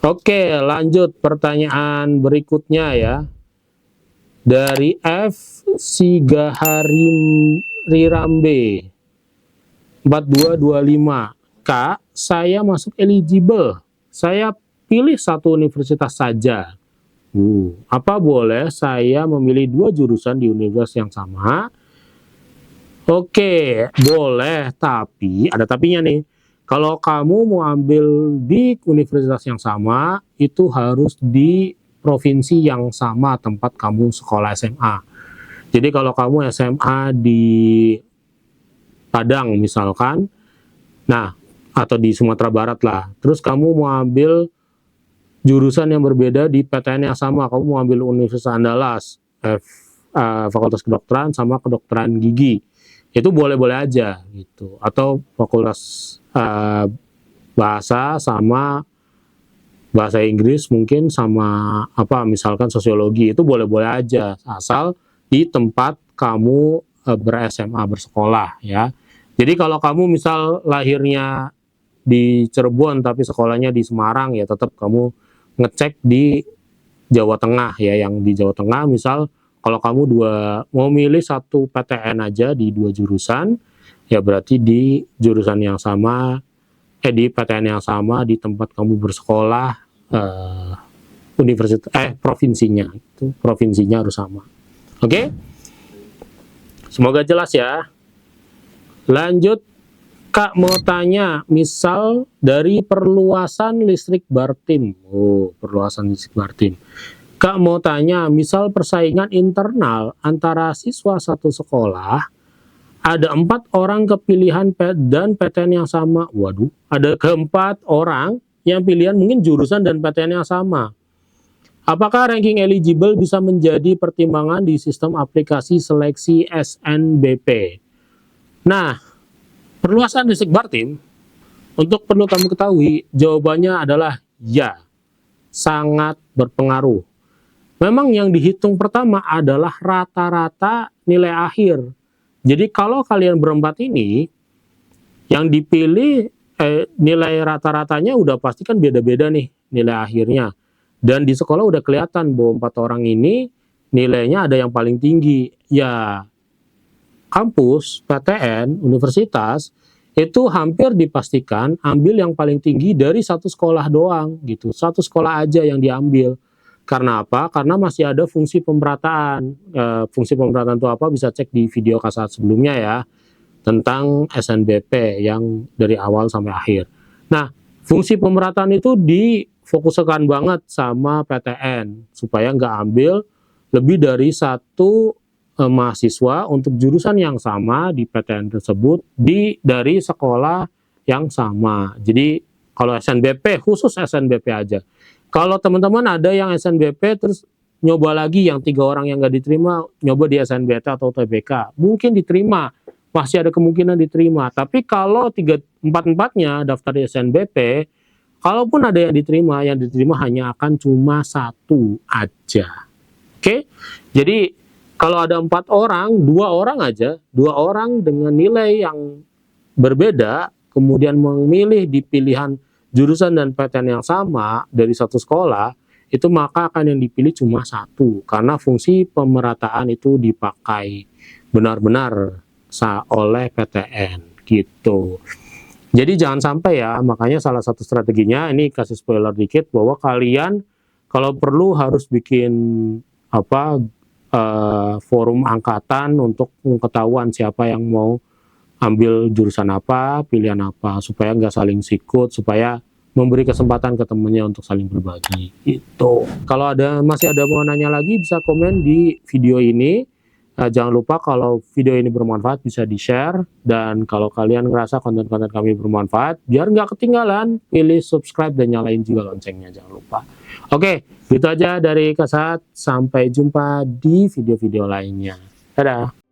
Oke, lanjut pertanyaan berikutnya ya. Dari F. Sigaharirambe 4225. Kak, saya masuk eligible. Saya pilih satu universitas saja. Apa boleh saya memilih dua jurusan di universitas yang sama? Oke, boleh, tapi ada tapinya nih. Kalau kamu mau ambil di universitas yang sama, itu harus di provinsi yang sama tempat kamu sekolah SMA. Jadi kalau kamu SMA di Padang misalkan, nah, atau di Sumatera Barat lah, terus kamu mau ambil jurusan yang berbeda di PTN yang sama, kamu mau ambil Universitas Andalas, Fakultas Kedokteran sama Kedokteran Gigi, itu boleh-boleh aja gitu. Atau Fakultas Bahasa sama Bahasa Inggris mungkin sama apa misalkan Sosiologi, itu boleh-boleh aja asal di tempat kamu ber-SMA bersekolah ya. Jadi kalau kamu misal lahirnya di Cirebon tapi sekolahnya di Semarang, ya tetap kamu ngecek di Jawa Tengah ya, yang di Jawa Tengah misal kalau kamu mau milih satu PTN aja di dua jurusan, ya berarti di jurusan yang sama, di PTN yang sama di tempat kamu bersekolah, provinsinya harus sama. Oke? Semoga jelas ya. Lanjut, Kak mau tanya, misal dari perluasan listrik Bartim. Perluasan listrik Bartim. Kak mau tanya, misal persaingan internal antara siswa satu sekolah, ada 4 orang kepilihan dan PTN yang sama. Waduh, ada keempat orang yang pilihan mungkin jurusan dan PTN yang sama. Apakah ranking eligible bisa menjadi pertimbangan di sistem aplikasi seleksi SNBP? Nah, perluasan listrik Bartim, untuk perlu kamu ketahui, jawabannya adalah ya, sangat berpengaruh. Memang yang dihitung pertama adalah rata-rata nilai akhir. Jadi kalau kalian berempat ini, yang dipilih nilai rata-ratanya udah pasti kan beda-beda nih nilai akhirnya. Dan di sekolah udah kelihatan bahwa 4 orang ini nilainya ada yang paling tinggi. Ya, kampus, PTN, universitas, itu hampir dipastikan ambil yang paling tinggi dari satu sekolah doang gitu. Satu sekolah aja yang diambil. Karena apa? Karena masih ada fungsi pemerataan. Fungsi pemerataan itu apa? Bisa cek di video kasat sebelumnya ya, tentang SNBP yang dari awal sampai akhir. Nah, fungsi pemerataan itu difokuskan banget sama PTN supaya nggak ambil lebih dari satu mahasiswa untuk jurusan yang sama di PTN tersebut dari sekolah yang sama. Jadi kalau SNBP, khusus SNBP aja. Kalau teman-teman ada yang SNBP terus nyoba lagi yang 3 orang yang nggak diterima, nyoba di SNBT atau TBK, mungkin diterima, masih ada kemungkinan diterima. Tapi kalau 4-4-nya daftar di SNBP, kalaupun ada yang diterima hanya akan cuma 1 aja. Oke? Jadi kalau ada 4 orang, 2 orang aja, 2 orang dengan nilai yang berbeda, kemudian memilih di pilihan jurusan dan PTN yang sama dari satu sekolah, itu maka akan yang dipilih cuma 1, karena fungsi pemerataan itu dipakai benar-benar oleh PTN gitu. Jadi jangan sampai ya, makanya salah satu strateginya, ini kasih spoiler dikit, bahwa kalian kalau perlu harus bikin forum angkatan untuk ketahuan siapa yang mau ambil jurusan apa, pilihan apa, supaya nggak saling sikut, supaya memberi kesempatan ke temennya untuk saling berbagi. Itu. Kalau masih ada mau nanya lagi, bisa komen di video ini. Jangan lupa kalau video ini bermanfaat bisa di-share, dan kalau kalian ngerasa konten-konten kami bermanfaat, biar nggak ketinggalan, pilih subscribe dan nyalain juga loncengnya, jangan lupa. Oke, gitu aja dari Kasat. Sampai jumpa di video-video lainnya. Dadah.